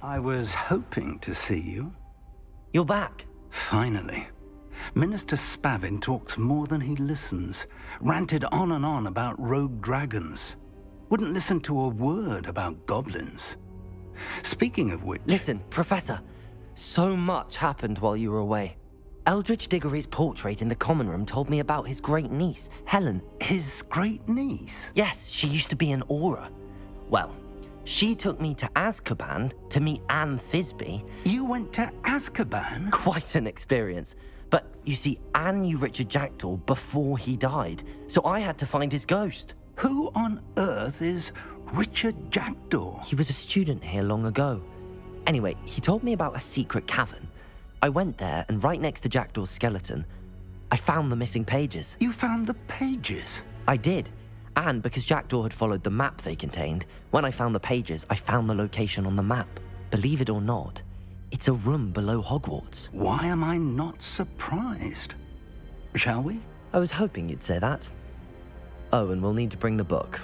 I was hoping to see you. You're back. Finally. Minister Spavin talks more than he listens. Ranted on and on about rogue dragons. Wouldn't listen to a word about goblins. Speaking of which... Listen, Professor. So much happened while you were away. Eldridge Diggory's portrait in the common room told me about his great niece, Helen. His great niece? Yes, she used to be an Auror. Well, she took me to Azkaban to meet Anne Thisbe. You went to Azkaban? Quite an experience. But you see, Anne knew Richard Jackdaw before he died, so I had to find his ghost. Who on earth is Richard Jackdaw? He was a student here long ago. Anyway, he told me about a secret cavern. I went there, and right next to Jackdaw's skeleton, I found the missing pages. You found the pages? I did. And because Jackdaw had followed the map they contained, when I found the pages, I found the location on the map. Believe it or not, it's a room below Hogwarts. Why am I not surprised? Shall we? I was hoping you'd say that. Oh, and we'll need to bring the book.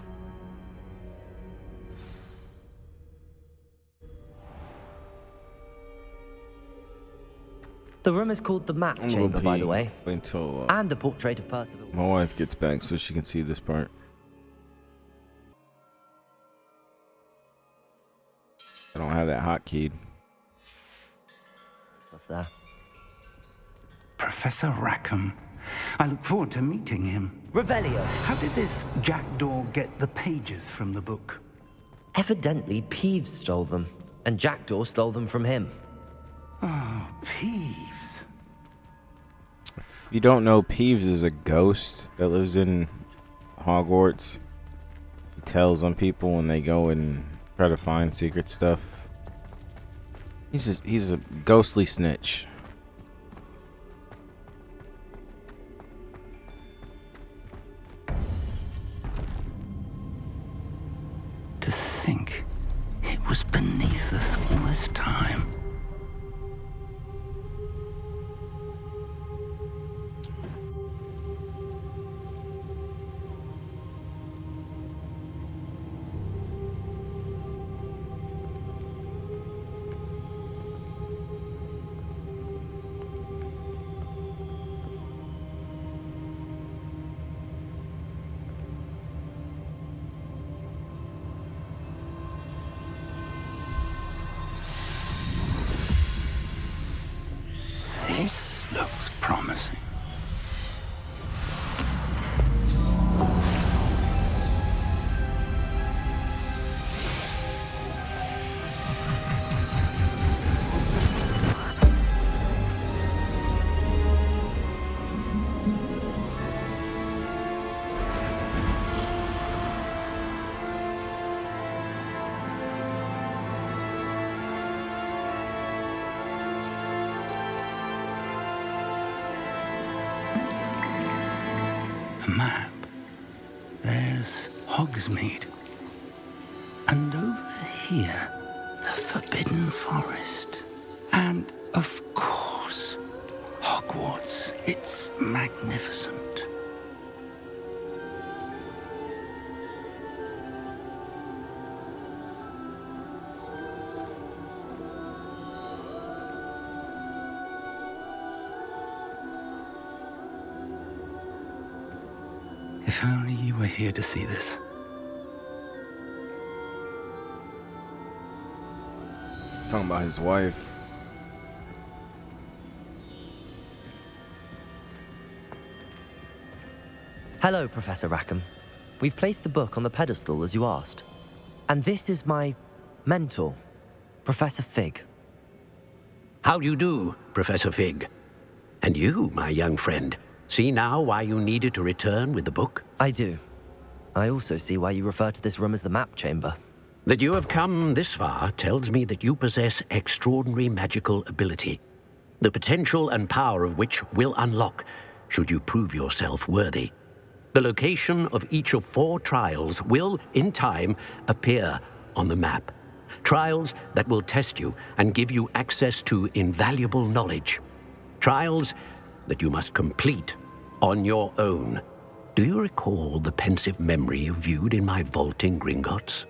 The room is called the Map Chamber, by the way. Wait until and a portrait of Percival. my wife gets back so she can see this part. I don't have that hotkeyed. What's there? Professor Rackham. I look forward to meeting him. Revelio. How did this Jackdaw get the pages from the book? Evidently, Peeves stole them, and Jackdaw stole them from him. Oh, Peeves. If you don't know, Peeves is a ghost that lives in Hogwarts. He tells on people when they go and try to find secret stuff. He's a ghostly snitch. To think it was beneath us all this time. This looks promising. A map. There's Hogsmeade. And over here, the Forbidden Forest. And, of course, Hogwarts. It's magnificent. If only you were here to see this. He's talking about his wife. Hello, Professor Rackham. We've placed the book on the pedestal as you asked. And this is my mentor, Professor Fig. How do you do, Professor Fig? And you, my young friend, see now why you needed to return with the book? I do. I also see why you refer to this room as the Map Chamber. That you have come this far tells me that you possess extraordinary magical ability, the potential and power of which will unlock should you prove yourself worthy. The location of each of 4 trials will, in time, appear on the map. Trials that will test you and give you access to invaluable knowledge. Trials that you must complete on your own. Do you recall the pensive memory you viewed in my vault in Gringotts?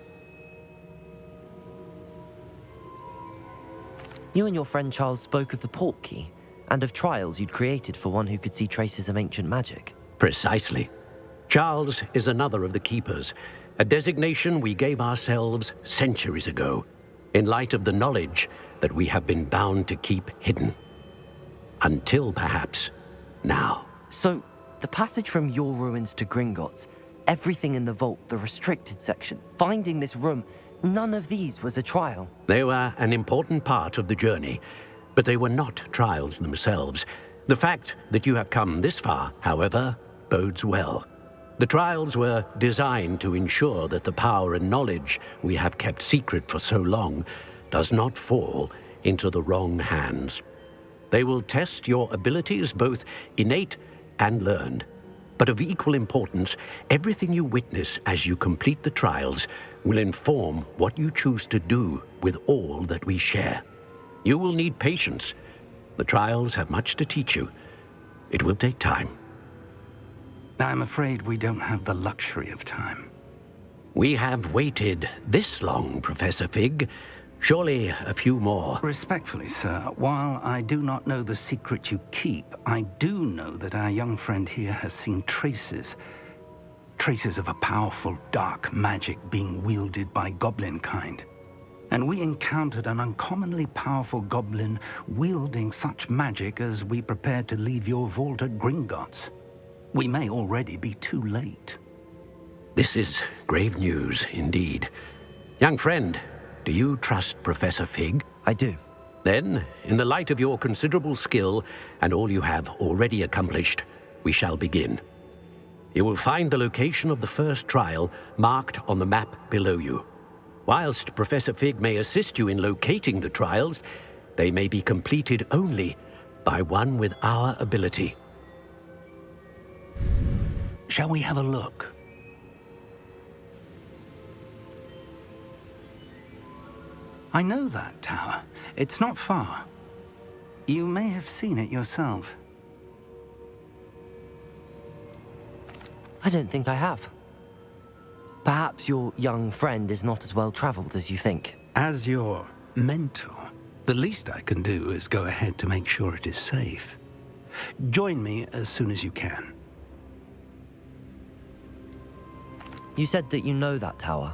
You and your friend Charles spoke of the port key, and of trials you'd created for one who could see traces of ancient magic. Precisely. Charles is another of the keepers, a designation we gave ourselves centuries ago, in light of the knowledge that we have been bound to keep hidden. Until perhaps now. So, the passage from your ruins to Gringotts, everything in the vault, the restricted section, finding this room, none of these was a trial. They were an important part of the journey, but they were not trials themselves. The fact that you have come this far, however, bodes well. The trials were designed to ensure that the power and knowledge we have kept secret for so long does not fall into the wrong hands. They will test your abilities, both innate and learned. But of equal importance, everything you witness as you complete the trials will inform what you choose to do with all that we share. You will need patience. The trials have much to teach you. It will take time. I'm afraid we don't have the luxury of time. We have waited this long, Professor Fig. Surely a few more. Respectfully, sir, while I do not know the secret you keep, I do know that our young friend here has seen traces of a powerful dark magic being wielded by goblin kind. And we encountered an uncommonly powerful goblin wielding such magic as we prepared to leave your vault at Gringotts. We may already be too late. This is grave news indeed. Young friend, do you trust Professor Fig? I do. Then, in the light of your considerable skill and all you have already accomplished, we shall begin. You will find the location of the first trial marked on the map below you. Whilst Professor Fig may assist you in locating the trials, they may be completed only by one with our ability. Shall we have a look? I know that tower. It's not far. You may have seen it yourself. I don't think I have. Perhaps your young friend is not as well traveled as you think. As your mentor, the least I can do is go ahead to make sure it is safe. Join me as soon as you can. You said that you know that tower.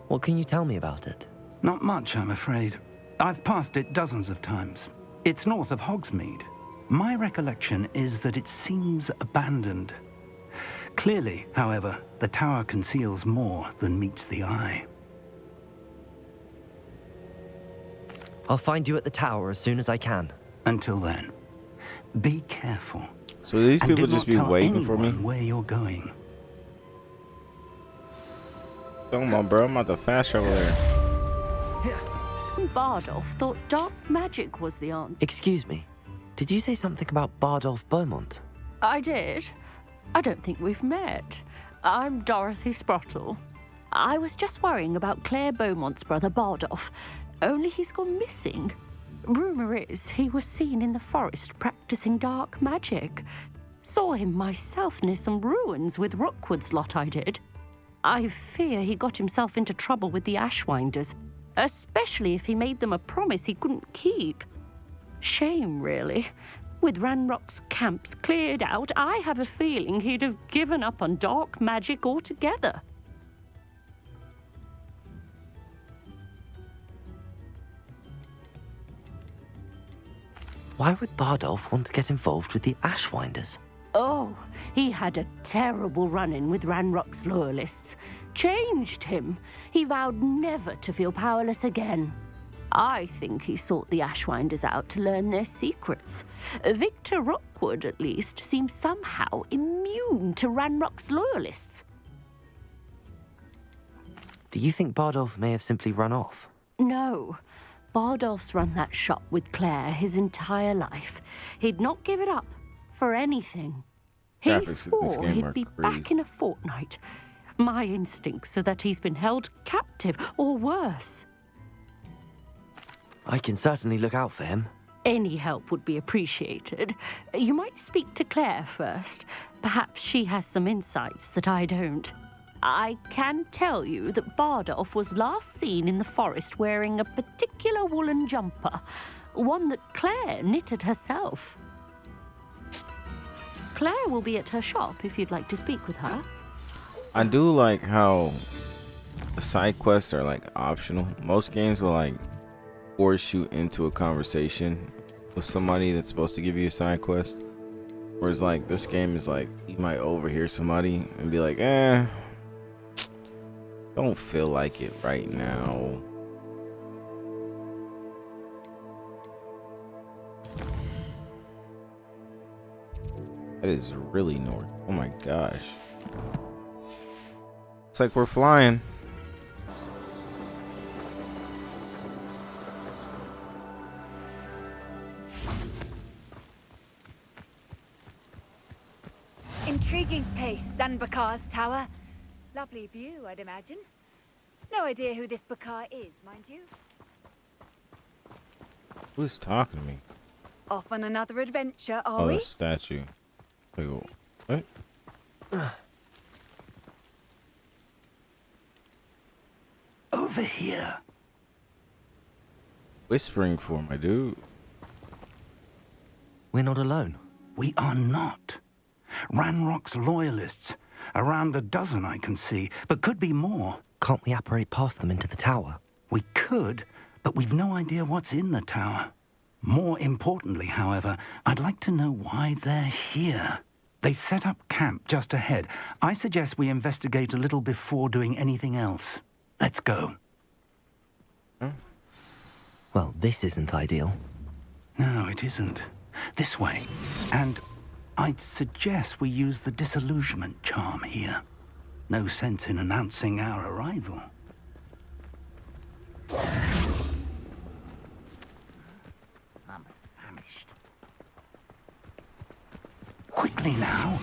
What can you tell me about it? Not much, I'm afraid. I've passed it dozens of times. It's north of Hogsmeade. My recollection is that it seems abandoned. Clearly, however, the tower conceals more than meets the eye. I'll find you at the tower as soon as I can. Until then, be careful. So these And people do just not be tell waiting for me? anyone where you're going. Come on, bro. I'm about to fast travel there. Bardolph thought dark magic was the answer. Excuse me. Did you say something about Bardolph Beaumont? I did. I don't think we've met. I'm Dorothy Sprottle. I was just worrying about Claire Beaumont's brother Bardolph, only he's gone missing. Rumour is he was seen in the forest practicing dark magic. Saw him myself near some ruins with Rookwood's lot I did. I fear he got himself into trouble with the Ashwinders, especially if he made them a promise he couldn't keep. Shame, really. With Ranrock's camps cleared out, I have a feeling he'd have given up on dark magic altogether. Why would Bardolph want to get involved with the Ashwinders? Oh, he had a terrible run-in with Ranrock's loyalists. Changed him. He vowed never to feel powerless again. I think he sought the Ashwinders out to learn their secrets. Victor Rookwood, at least, seems somehow immune to Ranrock's loyalists. Do you think Bardolph may have simply run off? No. Bardolph's run that shop with Claire his entire life. He'd not give it up for anything. He Graphics in this swore game he'd are be crazy. back in a fortnight. My instincts are that he's been held captive, or worse. I can certainly look out for him. Any help would be appreciated. You might speak to Claire first. Perhaps she has some insights that I don't. I can tell you that Bardolph was last seen in the forest wearing a particular woolen jumper, one that Claire knitted herself. Claire will be at her shop if you'd like to speak with her. I do like how the side quests are like optional. Most games will like force you into a conversation with somebody that's supposed to give you a side quest. Whereas like this game is like you might overhear somebody and be like, don't feel like it right now. That is really north. Oh my gosh. It's like we're flying. Intriguing place, Sanbakar's tower. Lovely view, I'd imagine. No idea who this Bakar is, mind you. Who's talking to me? Off on another adventure, are Oh, we? the statue. Wait, what? Over here. Whispering for my dude. We're not alone. We are not. Ranrock's loyalists. Around a dozen I can see, but could be more. Can't we apparate past them into the tower? We could, but we've no idea what's in the tower. More importantly, however, I'd like to know why they're here. They've set up camp just ahead. I suggest we investigate a little before doing anything else. Let's go. Well, this isn't ideal. No, it isn't. This way. And I'd suggest we use the disillusionment charm here. No sense in announcing our arrival. I'm famished. Quickly now.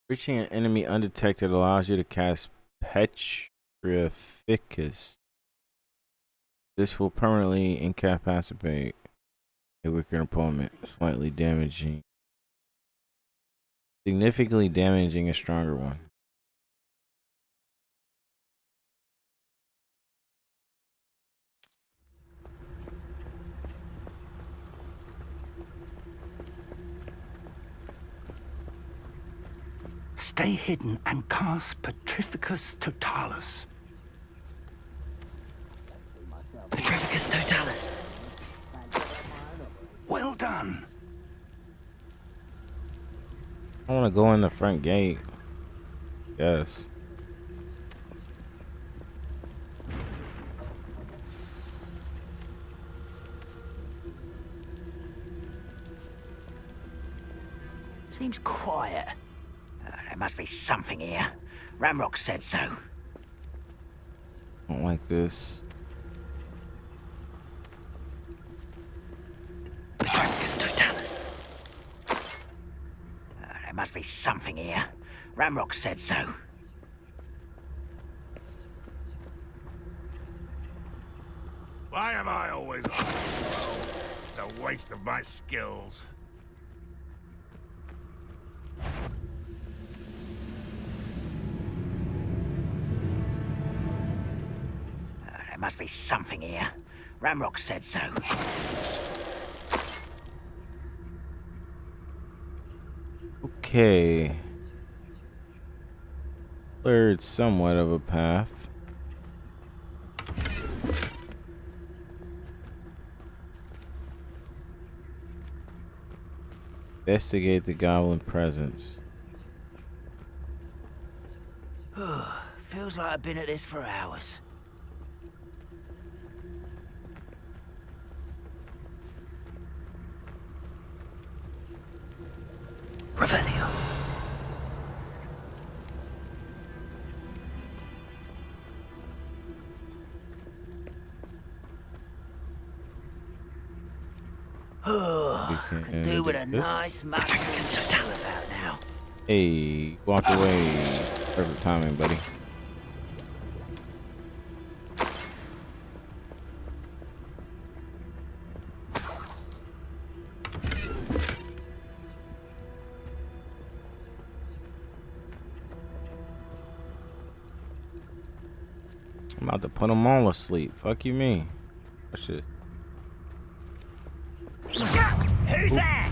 Reaching an enemy undetected allows you to cast Petrificus. This will permanently incapacitate a weaker opponent, significantly damaging a stronger one. Stay hidden and cast Petrificus Totalis. Petrificus Totalis. Well done. I want to go in the front gate. Yes. Seems quiet. There must be something here. Ramrock said so. Don't like this. Petrificus Totalis. There must be something here. Ramrock said so. Why am I always on the road? It's a waste of my skills. There must be something here. Ramrock said so. Okay. Cleared somewhat of a path. Investigate the goblin presence. Feels like I've been at this for hours. Revelio. Could do with a this. nice Petrificus Totalis out now. Hey, walk away. Perfect timing, buddy. I'm about to put them all asleep. Fuck you mean? That shit. Who's that?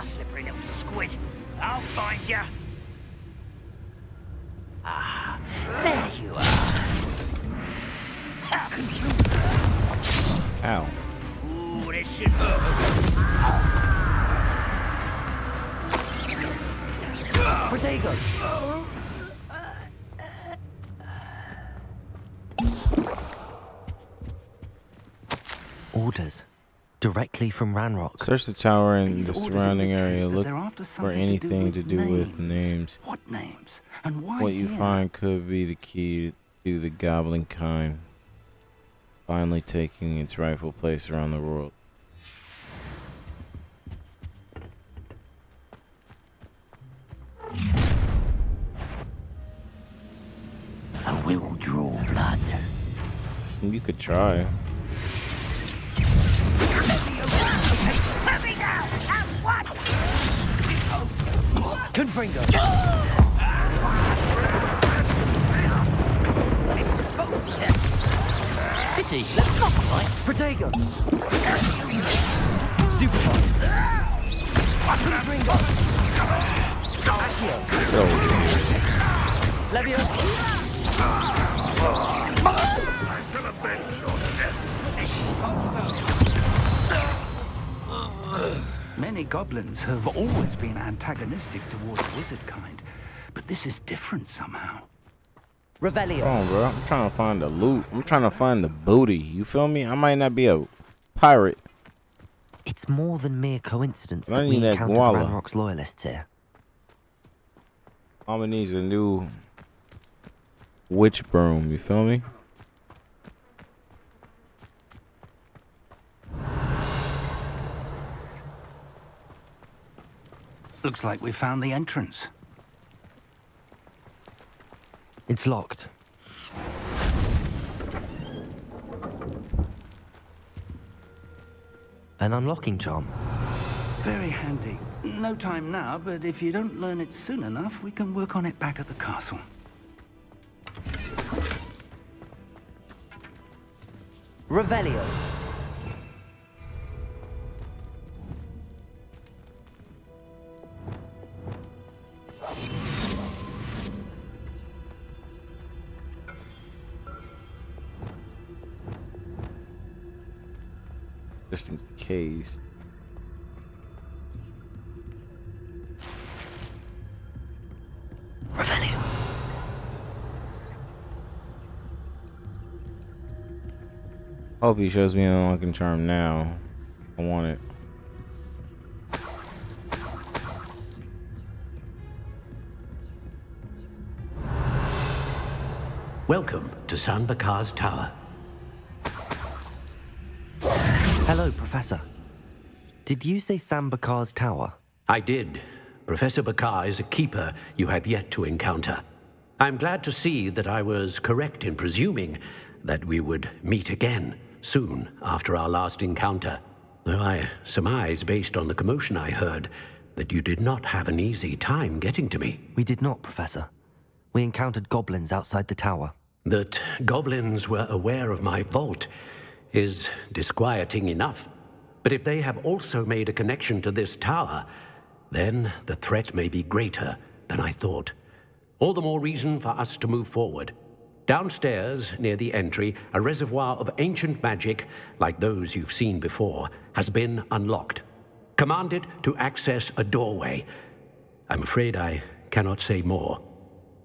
Slippery little squid. I'll find you. There you are. Ow. Ooh, this should hurt. Protego! Orders. Directly from Ranrock. Search the tower and These the orders surrounding indicate area. that Look they're after for something anything to do with names. What names? And why What you here? find could be the key to the goblin kind finally taking its rightful place around the world. I will draw blood. You could try. Let me go! At once! Confringo! Pity, let's not fight. Protego! Stupefy! Confringo! Accio! Go. Leviosa! Many goblins have always been antagonistic towards wizard kind, but this is different somehow. Revelio! Come on, bro. I'm trying to find the loot. I'm trying to find the booty. You feel me? I might not be a pirate. It's more than mere coincidence I that need we that encountered guala. Ranrock's loyalists here. Mama needs a new witch broom. You feel me? Looks like we found the entrance. It's locked. An unlocking charm. Very handy. No time now, but if you don't learn it soon enough, we can work on it back at the castle. Revelio! Just in case. Revelio! Hope he shows me an unlocking charm now. I want it. Welcome to San Bakar's Tower. Hello, Professor. Did you say Sam Bakar's tower? I did. Professor Bakar is a keeper you have yet to encounter. I'm glad to see that I was correct in presuming that we would meet again soon after our last encounter. Though I surmise, based on the commotion I heard, that you did not have an easy time getting to me. We did not, Professor. We encountered goblins outside the tower. That goblins were aware of my vault is disquieting enough. But if they have also made a connection to this tower, then the threat may be greater than I thought. All the more reason for us to move forward. Downstairs, near the entry, a reservoir of ancient magic, like those you've seen before, has been unlocked. Command it to access a doorway. I'm afraid I cannot say more.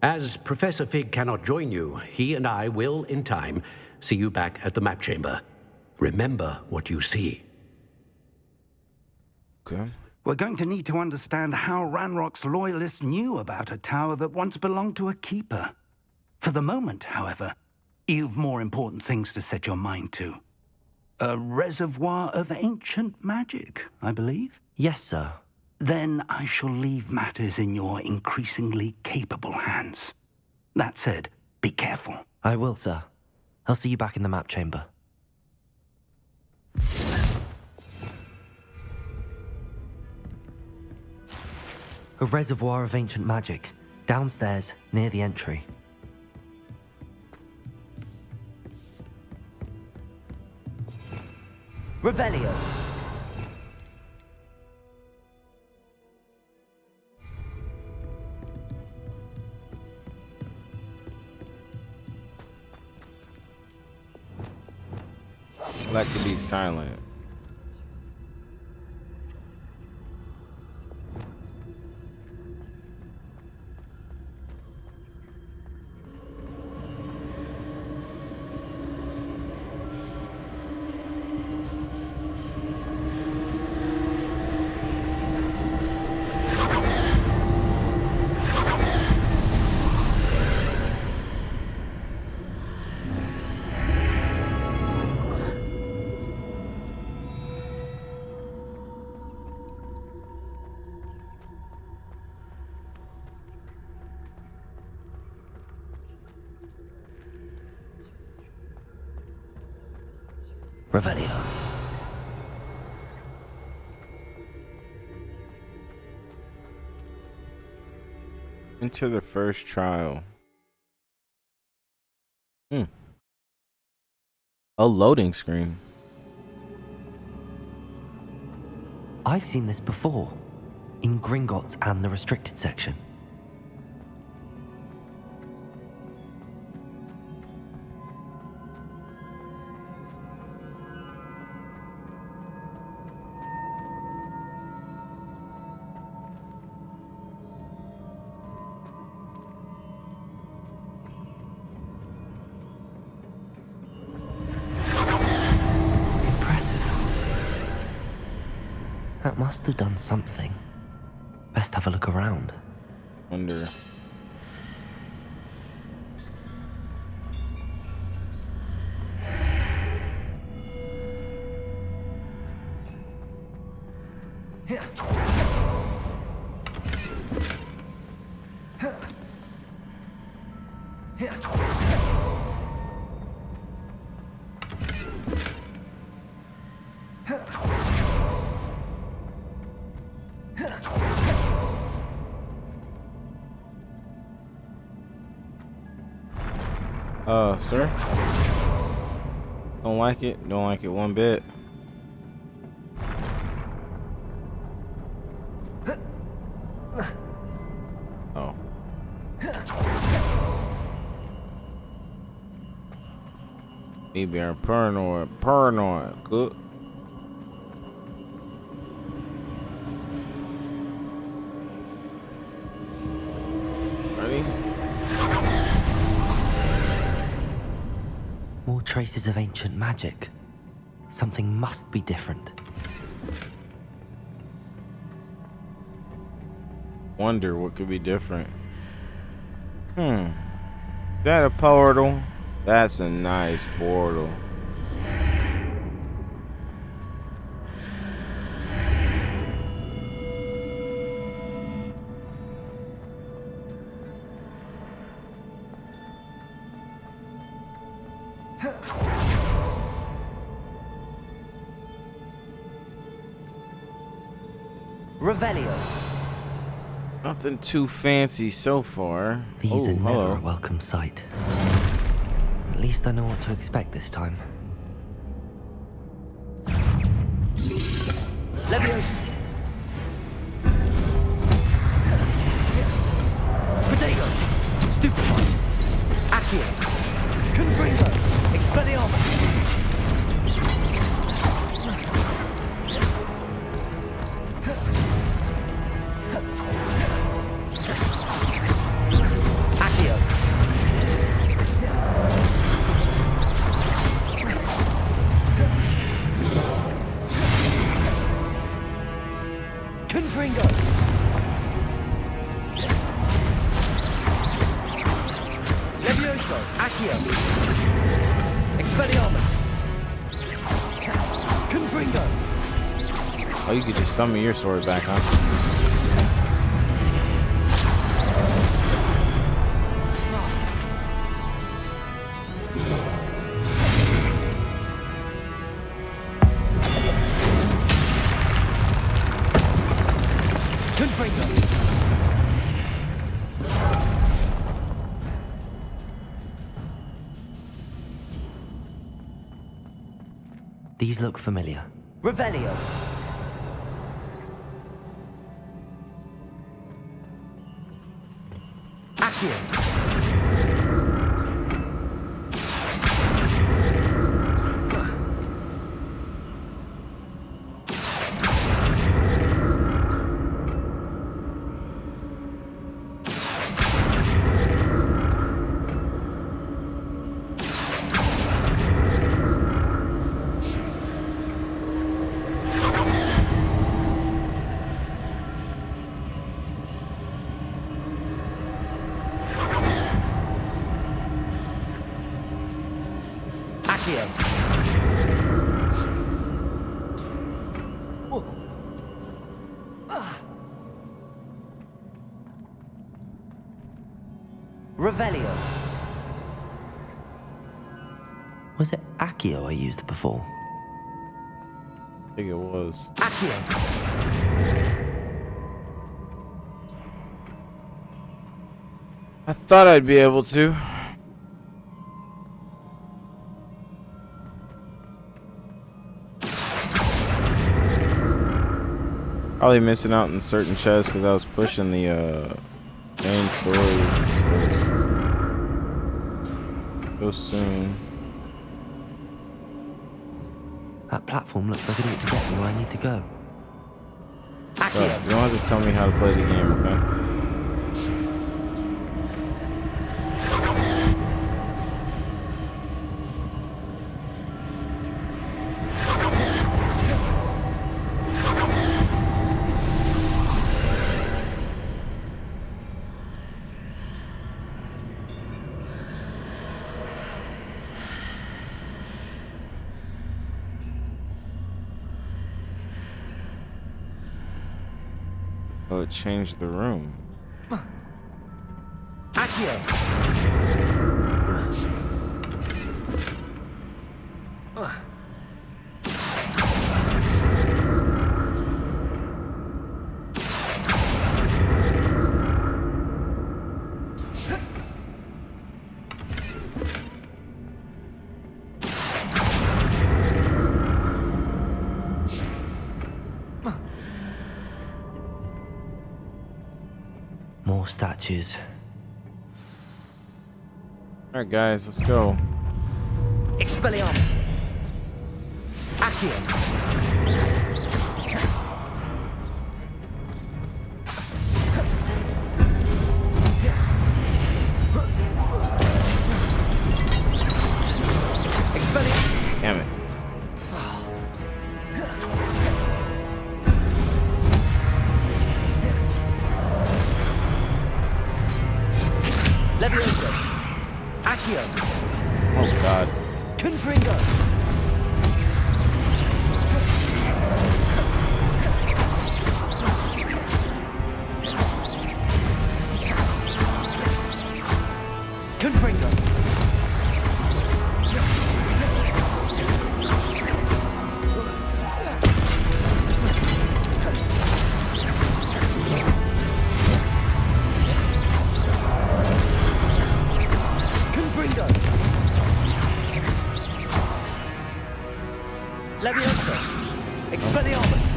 As Professor Fig cannot join you, he and I will, in time, see you back at the map chamber. Remember what you see. Okay. We're going to need to understand how Ranrock's loyalists knew about a tower that once belonged to a keeper. For the moment, however, you've more important things to set your mind to. A reservoir of ancient magic, I believe? Yes, sir. Then I shall leave matters in your increasingly capable hands. That said, be careful. I will, sir. I'll see you back in the map chamber. A reservoir of ancient magic. Downstairs, near the entry. Revelio. I like to be silent. Revelio. Enter the first trial. A loading screen. I've seen this before. In Gringotts and the restricted section. That must have done something. Best have a look around. Wonder. Sir? Don't like it? Don't like it one bit. Oh. Me being paranoid. Good. Ready? More traces of ancient magic. Something must be different. Wonder what could be different. Is that a portal? That's a nice portal. Revelio. Nothing too fancy so far. These are never hello. a welcome sight. At least I know what to expect this time. Leviosa! Potato! Stupefy! Accio! Confringo! Expelliarmus! Oh, you could just summon your sword back, huh? These look familiar. Revelio! Accio! Revelio. Was it Accio I used before? I think it was. Accio. I thought I'd be able to. Probably missing out in certain chests because I was pushing the main story so soon. That platform looks like it ought to get me where I need to go. Bro, Accio. you don't have to tell me how to play the game, okay? Oh, it changed the room. Accio. More statues. Alright guys, let's go. Expelliarmus. Accio. Expelliarmus. Damn it. Levioso. Accio. Oh god. Confringo. Confringo. Confringo. Levioso. Expelliarmus.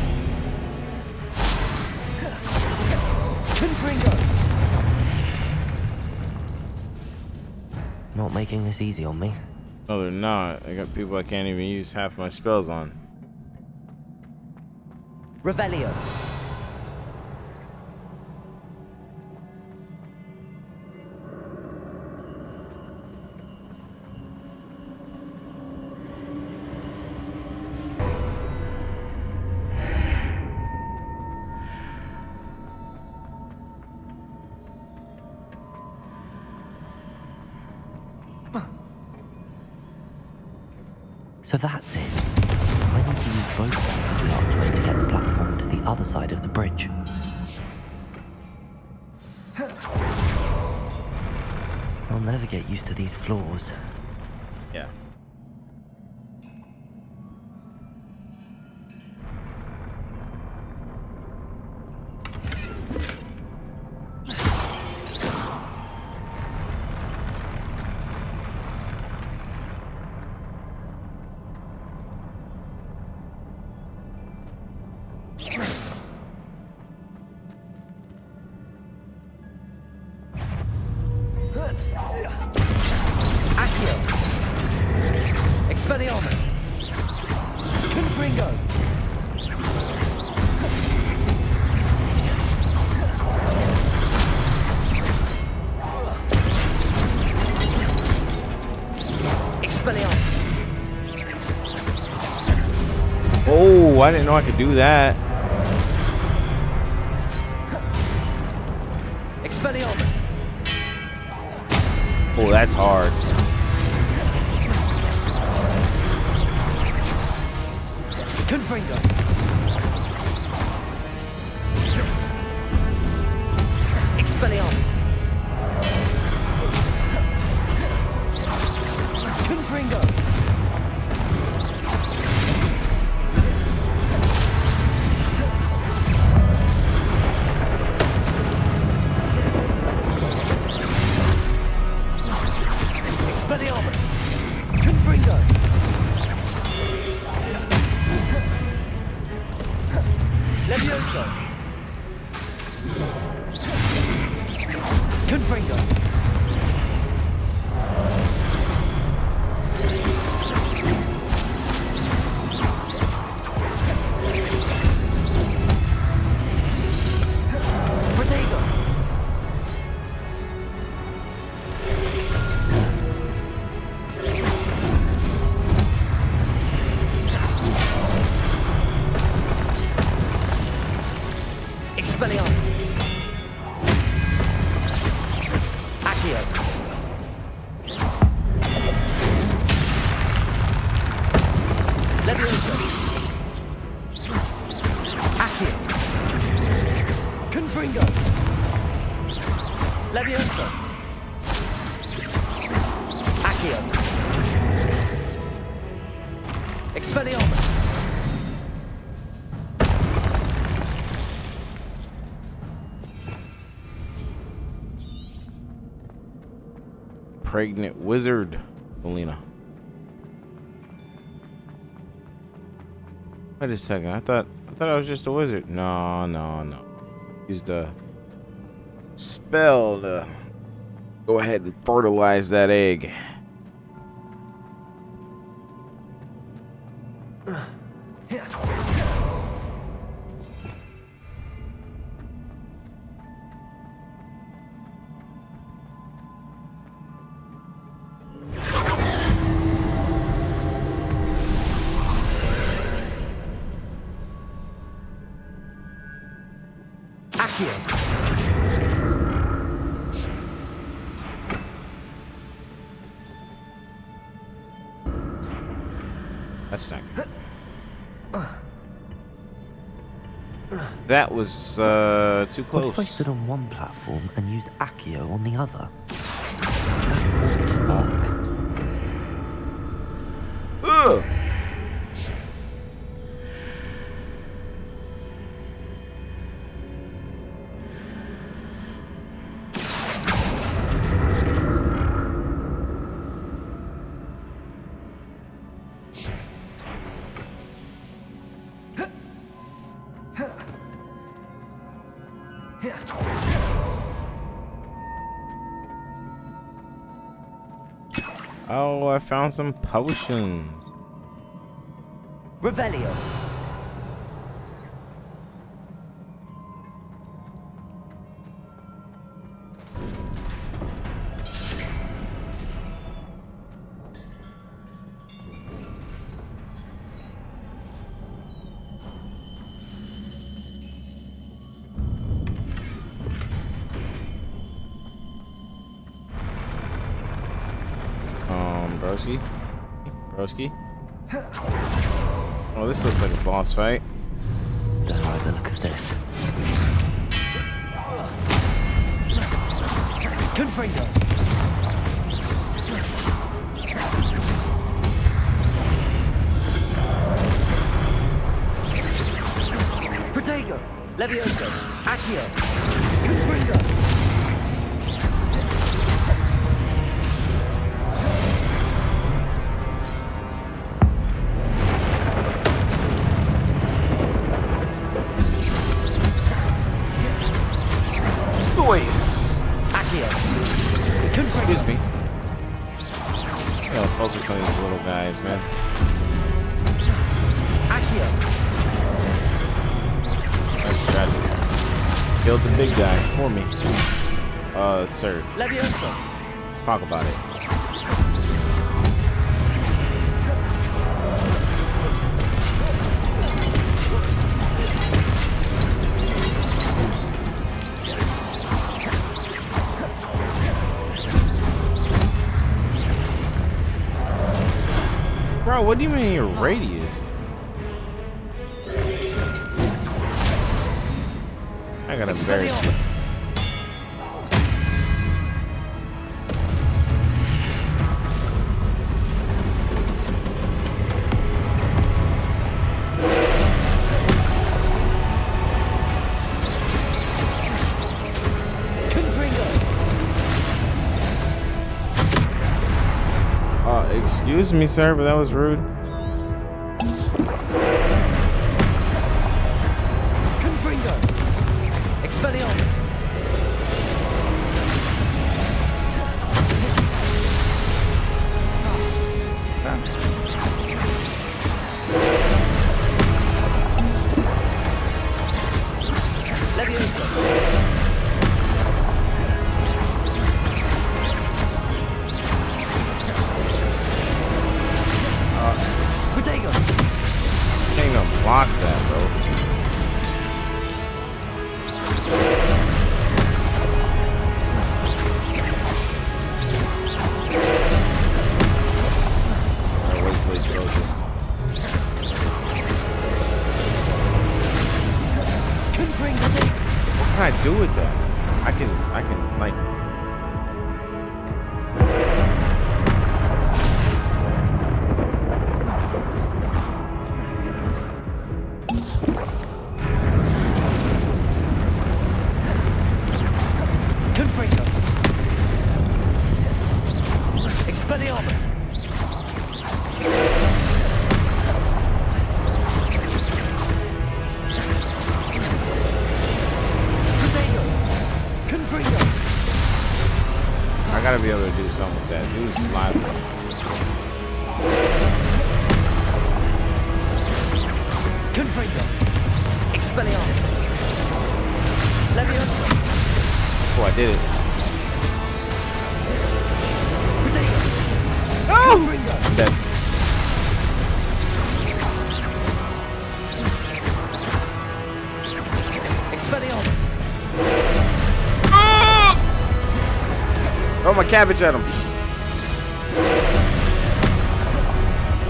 Confringo. Not making this easy on me. No, they're not. I got people I can't even use half my spells on. Revelio. So that's it. I need to use both sides of the archway to get the platform to the other side of the bridge. I'll never get used to these floors. Yeah. Expelliarmus! Confringo! Expelliarmus! Oh, I didn't know I could do that. Expelliarmus! Oh, that's hard. Confringo! Expelliarmus! Confringo! Expelliarmus! Confringo! Levioso! Confringo! Protego! Expelliarmus! Accio! Levioso! Accio! Confringo! Levioso! Accio! Expelliarmus! Pregnant wizard, Melina. Wait a second. I thought I was just a wizard. No. Used a spell to go ahead and fertilize that egg. Accio! That's not good. That was too What if I close. stood on one platform and used Accio on the other? That won't work. Ugh. Oh, I found some potions. Revelio! Broski. Oh, this looks like a boss fight. Don't like the look of this. Confringo! Protego! Levioso! Accio! Confringo! Voice. Accio! Excuse me. Gotta focus on these little guys, man. Accio. That's tragic. Killed the big guy for me. Sir. Levioso. Let's talk about it. Bro, what do you mean your radius? I got embarrass you. Excuse me, sir, but that was rude. Confringo. Expelliarmus. Levioso. Can't even block that, bro. Alright, wait till he throws it. What can I do with that? I can like. Expelliarmus. Confringo. I gotta be able to do something with that. Dude, slide. Confringo. Expelliarmus. Levioso. Oh, I did it. Oh! Dead. Expelliarmus. Throw my cabbage at him.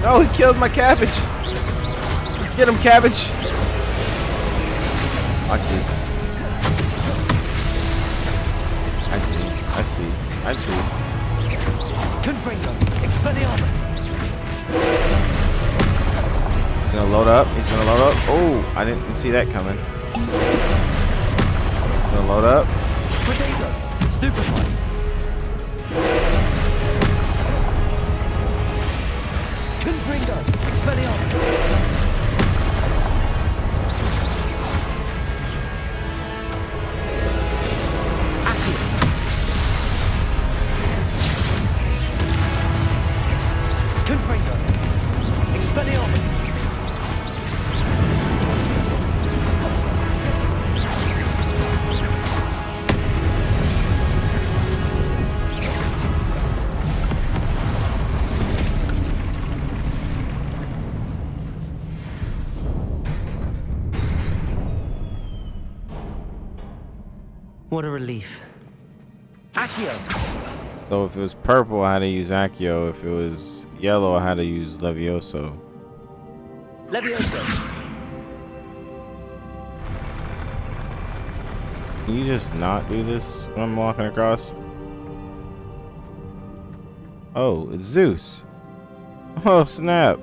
No, he killed my cabbage. Get him, cabbage. I see. I see. I see. I see. Confringo. Expelliarmus. He's gonna load up. He's gonna load up. Oh, I didn't see that coming. Gonna load up. Potato. Stupefy. Confringo. Expelliarmus. Confringo. Expelliarmus. What a relief. Accio. So if it was purple, I had to use Accio. If it was yellow, I had to use Levioso. Levioso. Can you just not do this when I'm walking across? Oh, it's Zeus. Oh, snap.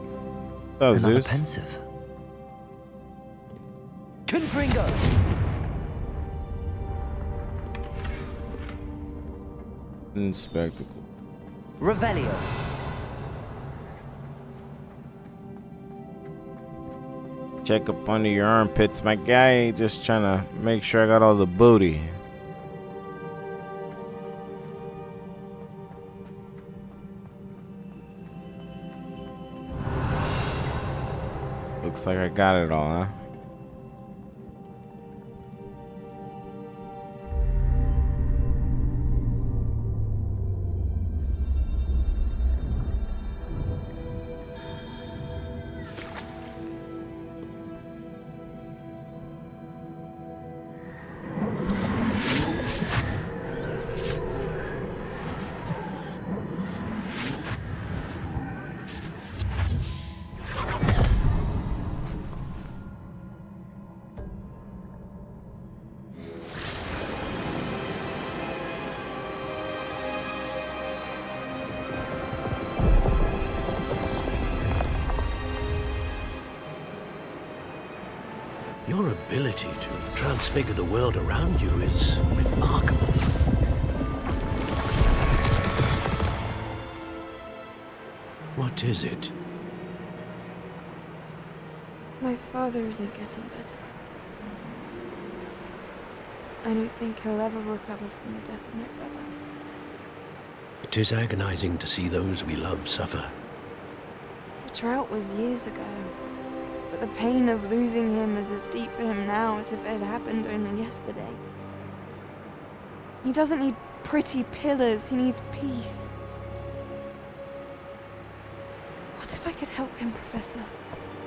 Oh, Another Zeus. pensive. Confringo. Spectacle. Revelio. Check up under your armpits, my guy. Just trying to make sure I got all the booty. Looks like I got it all, huh? Your ability to transfigure the world around you is remarkable. What is it? My father isn't getting better. I don't think he'll ever recover from the death of my brother. It is agonizing to see those we love suffer. The drought was years ago, but the pain of losing him is as deep for him now as if it had happened only yesterday. He doesn't need pretty pillars, he needs peace. What if I could help him, Professor?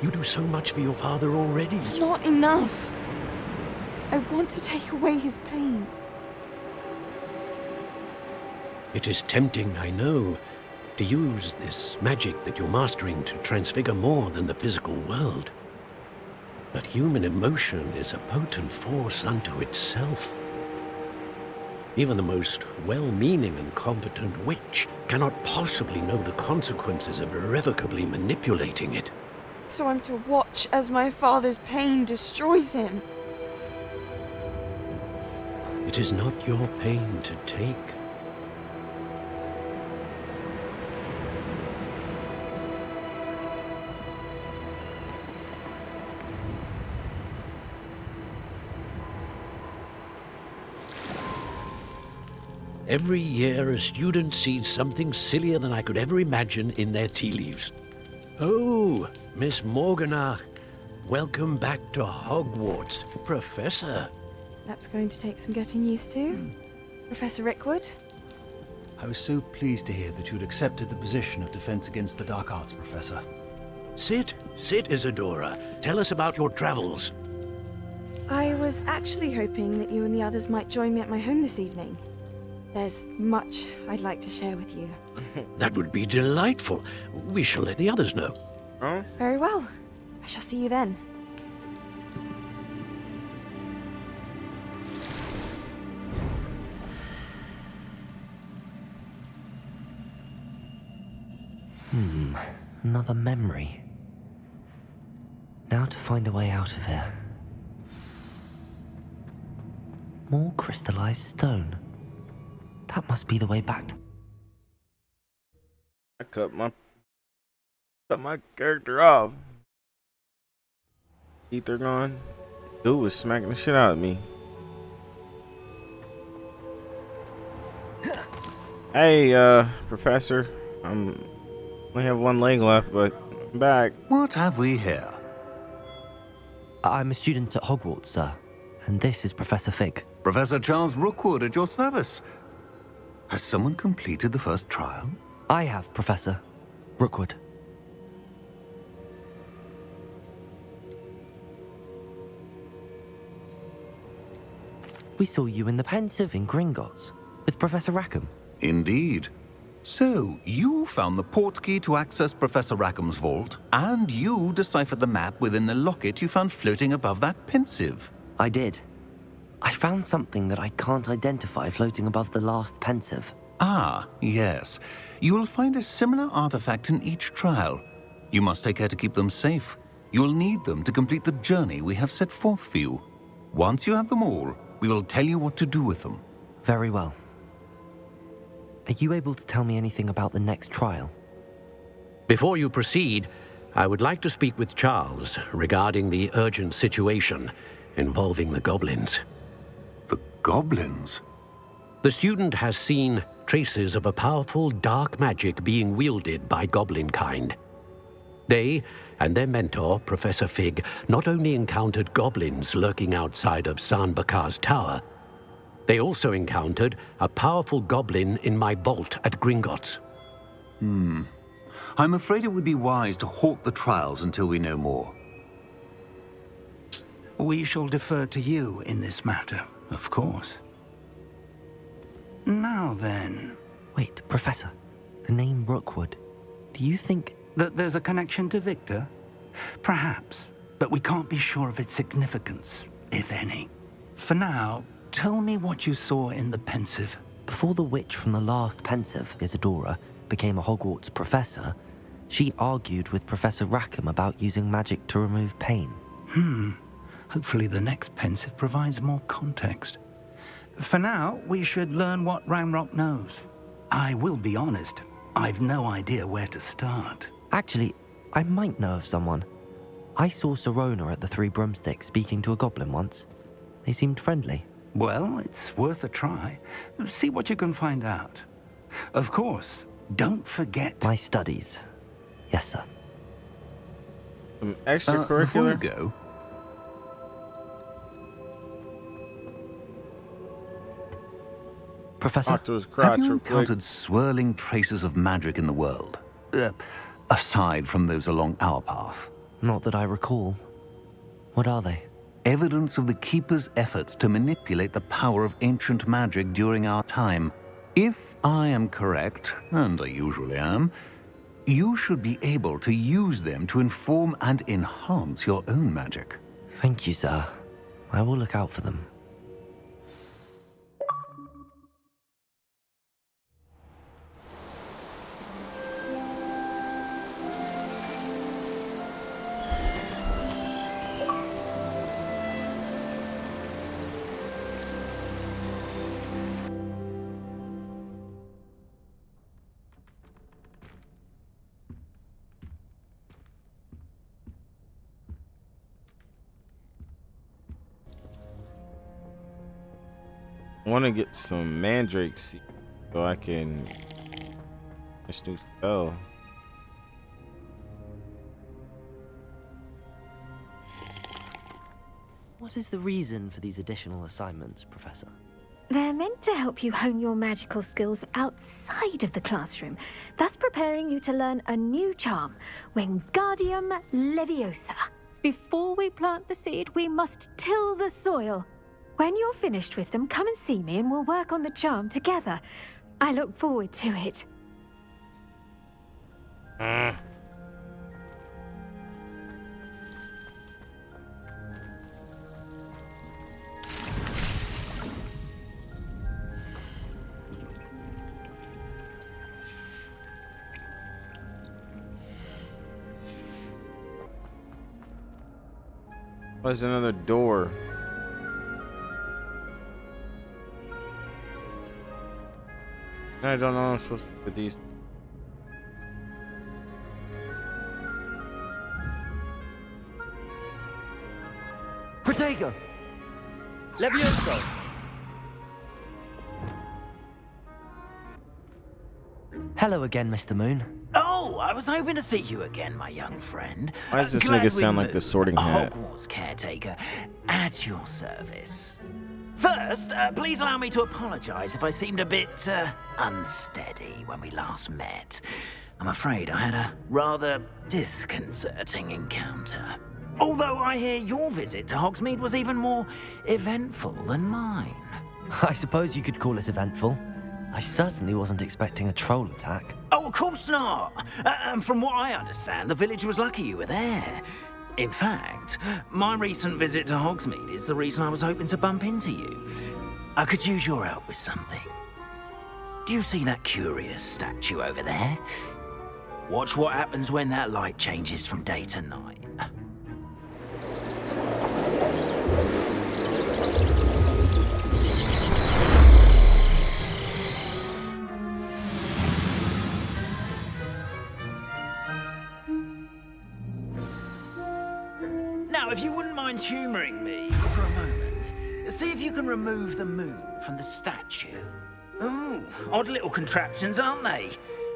You do so much for your father already. It's not enough. I want to take away his pain. It is tempting, I know, to use this magic that you're mastering to transfigure more than the physical world. But human emotion is a potent force unto itself. Even the most well-meaning and competent witch cannot possibly know the consequences of irrevocably manipulating it. So I'm to watch as my father's pain destroys him. It is not your pain to take. Every year, a student sees something sillier than I could ever imagine in their tea leaves. Oh, Miss Morganach, welcome back to Hogwarts, Professor. That's going to take some getting used to. Professor Rickwood? I was so pleased to hear that you'd accepted the position of Defense Against the Dark Arts, Professor. Sit, Isadora. Tell us about your travels. I was actually hoping that you and the others might join me at my home this evening. There's much I'd like to share with you. That would be delightful. We shall let the others know. Oh? Very well. I shall see you then. Another memory. Now to find a way out of here. More crystallized stone. That must be the way back to... I cut my character off. Ether gone. Dude was smacking the shit out of me. Hey, Professor. I only have one leg left, but I'm back. What have we here? I'm a student at Hogwarts, sir. And this is Professor Fig. Professor Charles Rookwood at your service. Has someone completed the first trial? I have, Professor Rookwood. We saw you in the Pensive in Gringotts with Professor Rackham. Indeed. So, you found the portkey to access Professor Rackham's vault, and you deciphered the map within the locket you found floating above that Pensive. I did. I found something that I can't identify floating above the last Pensive. Ah, yes. You will find a similar artifact in each trial. You must take care to keep them safe. You will need them to complete the journey we have set forth for you. Once you have them all, we will tell you what to do with them. Very well. Are you able to tell me anything about the next trial? Before you proceed, I would like to speak with Charles regarding the urgent situation involving the goblins. The goblins? The student has seen traces of a powerful dark magic being wielded by goblin kind. They and their mentor, Professor Fig, not only encountered goblins lurking outside of San Bakar's tower, they also encountered a powerful goblin in my vault at Gringotts. I'm afraid it would be wise to halt the trials until we know more. We shall defer to you in this matter, of course. Now then... Wait, Professor, the name Rookwood, do you think... That there's a connection to Victor? Perhaps, but we can't be sure of its significance, if any. For now, tell me what you saw in the Pensive. Before the witch from the last Pensive, Isadora, became a Hogwarts professor, she argued with Professor Rackham about using magic to remove pain. Hopefully the next Pensive provides more context. For now, we should learn what Ranrock knows. I will be honest, I've no idea where to start. Actually, I might know of someone. I saw Sirona at the Three Broomsticks speaking to a goblin once. They seemed friendly. Well, it's worth a try. See what you can find out. Of course, don't forget... My studies. Yes, sir. Some Before extracurricular? you go, Professor? Talk to his crotch have you real quick. encountered swirling traces of magic in the world? Aside from those along our path. Not that I recall. What are they? Evidence of the Keeper's efforts to manipulate the power of ancient magic during our time. If I am correct, and I usually am, you should be able to use them to inform and enhance your own magic. Thank you, sir. I will look out for them. I want to get some mandrake seed so I can this new spell. What is the reason for these additional assignments, Professor? They're meant to help you hone your magical skills outside of the classroom, thus preparing you to learn a new charm, Wingardium Leviosa. Before we plant the seed, we must till the soil. When you're finished with them, come and see me and we'll work on the charm together. I look forward to it. There's another door. I don't know I'm supposed to put these. Protego! Levioso! Hello again, Mr. Moon. Oh, I was hoping to see you again, my young friend. Why does this Glad nigga sound we like the moved. Sorting Hat? Hogwarts caretaker, at your service. First, please allow me to apologize if I seemed a bit unsteady when we last met. I'm afraid I had a rather disconcerting encounter. Although I hear your visit to Hogsmeade was even more eventful than mine. I suppose you could call it eventful. I certainly wasn't expecting a troll attack. Oh, of course not. And from what I understand, the village was lucky you were there. In fact, my recent visit to Hogsmeade is the reason I was hoping to bump into you. I could use your help with something. Do you see that curious statue over there? Watch what happens when that light changes from day to night. Now, if you wouldn't mind humouring me for a moment, see if you can remove the moon from the statue. Ooh, odd little contraptions, aren't they?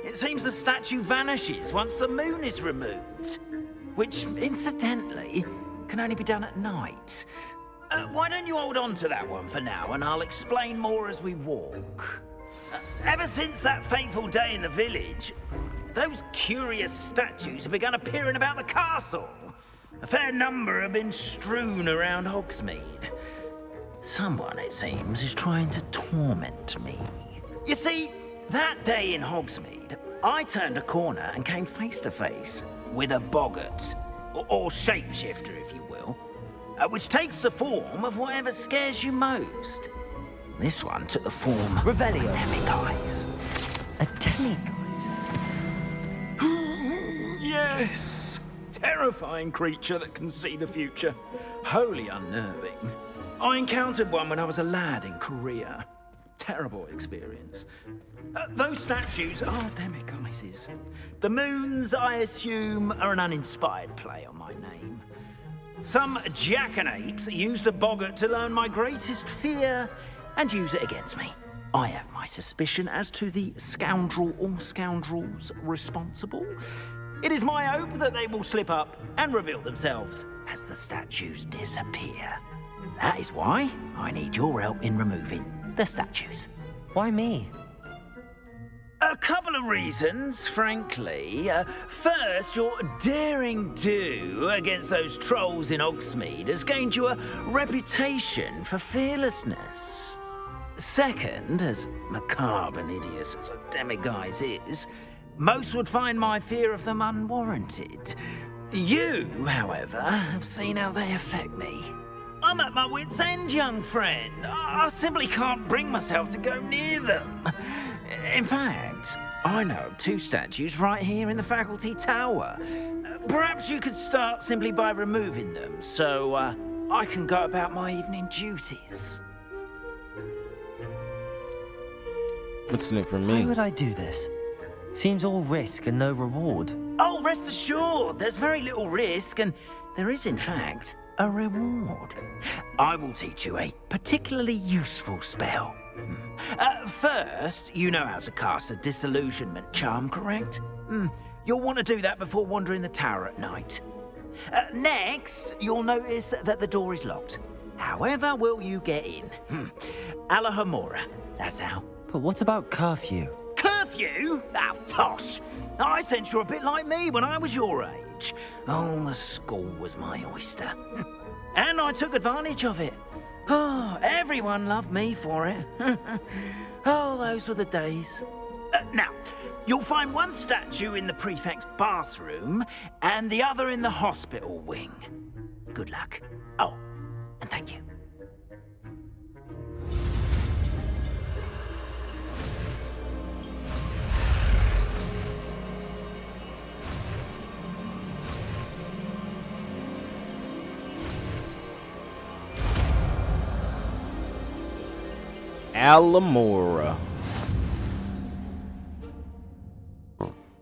It seems the statue vanishes once the moon is removed. Which, incidentally, can only be done at night. Why don't you hold on to that one for now, and I'll explain more as we walk. Ever since that fateful day in the village, those curious statues have begun appearing about the castle. A fair number have been strewn around Hogsmeade. Someone, it seems, is trying to torment me. You see, that day in Hogsmeade, I turned a corner and came face to face with a boggart, or shapeshifter, if you will, which takes the form of whatever scares you most. This one took the form Revelio. of a demiguise. A demiguise? Yes! Terrifying creature that can see the future. Wholly unnerving. I encountered one when I was a lad in Korea. Terrible experience. Those statues are demiguises. The moons, I assume, are an uninspired play on my name. Some jackanapes used a boggart to learn my greatest fear and use it against me. I have my suspicion as to the scoundrel or scoundrels responsible. It is my hope that they will slip up and reveal themselves as the statues disappear. That is why I need your help in removing the statues. Why me? A couple of reasons, frankly. First, your daring do against those trolls in Hogsmeade has gained you a reputation for fearlessness. Second, as macabre and hideous as a demiguise is, most would find my fear of them unwarranted. You, however, have seen how they affect me. I'm at my wit's end, young friend. I simply can't bring myself to go near them. In fact, I know of two statues right here in the faculty tower. Perhaps you could start simply by removing them, so I can go about my evening duties. What's in it for me? Why would I do this? Seems all risk and no reward. Oh, rest assured, there's very little risk, and there is, in fact, a reward. I will teach you a particularly useful spell. First, you know how to cast a disillusionment charm, correct? You'll want to do that before wandering the tower at night. Next, you'll notice that the door is locked. However will you get in? Alahamora, that's how. But what about curfew? Curfew? Oh, tosh. I sense you're a bit like me when I was your age. Oh, the school was my oyster. And I took advantage of it. Oh, everyone loved me for it. Oh, those were the days. Now, you'll find one statue in the prefect's bathroom and the other in the hospital wing. Good luck. Oh, and thank you. Alamora.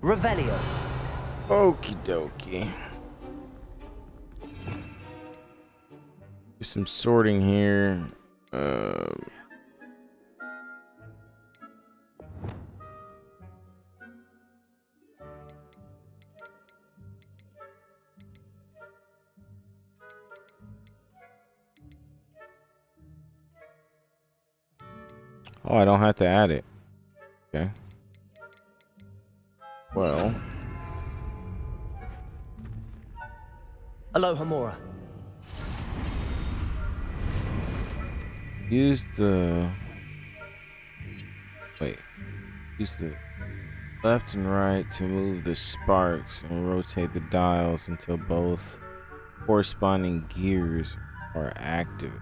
Revelio. Okie dokie. Do some sorting here. Oh, I don't have to add it. Okay. Well. Aloha Mora. Use the... Wait. Use the left and right to move the sparks and rotate the dials until both corresponding gears are active.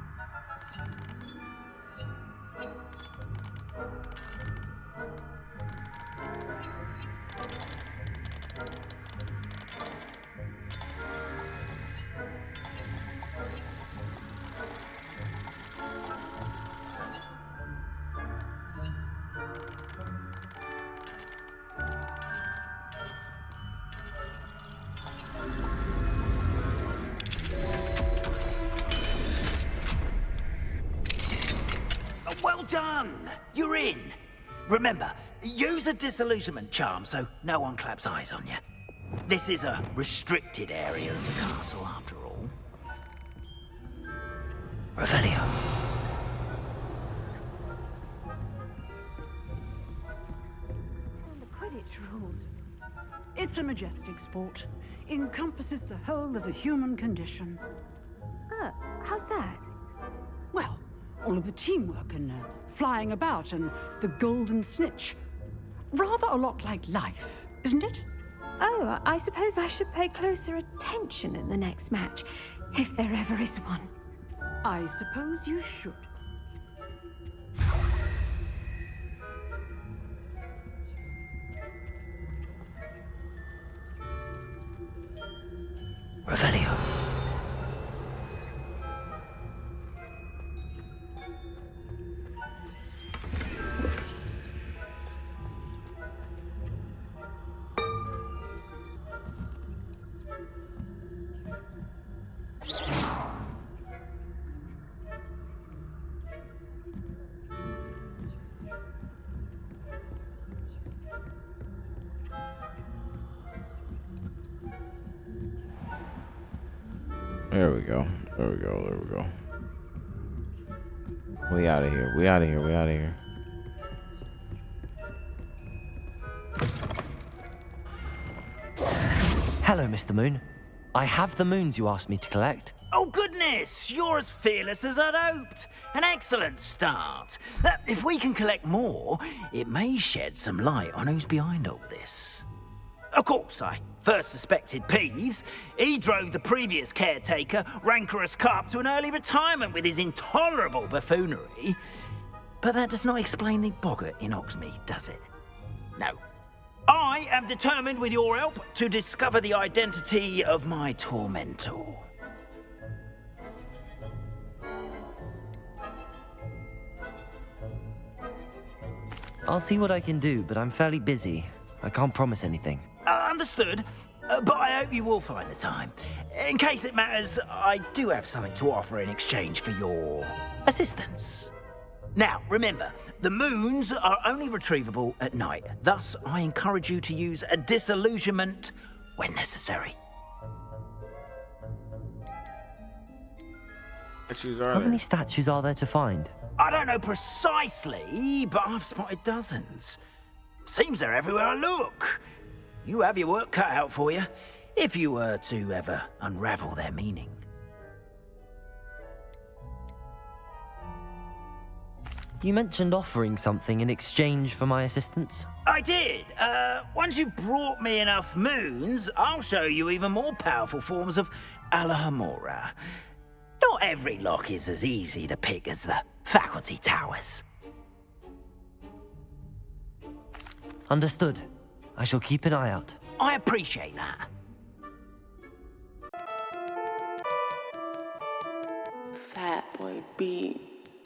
Well done! You're in. Remember, use a disillusionment charm so no one claps eyes on you. This is a restricted area of the castle, after all. Revelio. The Quidditch rules. It's a majestic sport. Encompasses the whole of the human condition. Oh, how's that? Well, all of the teamwork and flying about and the golden snitch. Rather a lot like life, isn't it? Oh, I suppose I should pay closer attention in the next match, if there ever is one. I suppose you should. Revelio. There we go. There we go. There we go. We out of here. We out of here. We out of here. Hello, Mr. Moon. I have the moons you asked me to collect. Oh, goodness! You're as fearless as I'd hoped. An excellent start. If we can collect more, it may shed some light on who's behind all this. Of course, I first suspected Peeves. He drove the previous caretaker, Rancorous Carp, to an early retirement with his intolerable buffoonery. But that does not explain the boggart in Hogsmeade, does it? No. I am determined, with your help, to discover the identity of my tormentor. I'll see what I can do, but I'm fairly busy. I can't promise anything. Understood, but I hope you will find the time. In case it matters, I do have something to offer in exchange for your assistance. Now, remember, the moons are only retrievable at night. Thus, I encourage you to use a disillusionment when necessary. How many statues are there to find? I don't know precisely, but I've spotted dozens. Seems they're everywhere I look. You have your work cut out for you, if you were to ever unravel their meaning. You mentioned offering something in exchange for my assistance. I did. Once you've brought me enough moons, I'll show you even more powerful forms of Alohomora. Not every lock is as easy to pick as the faculty towers. Understood. I shall keep an eye out. I appreciate that. Fat boy beats.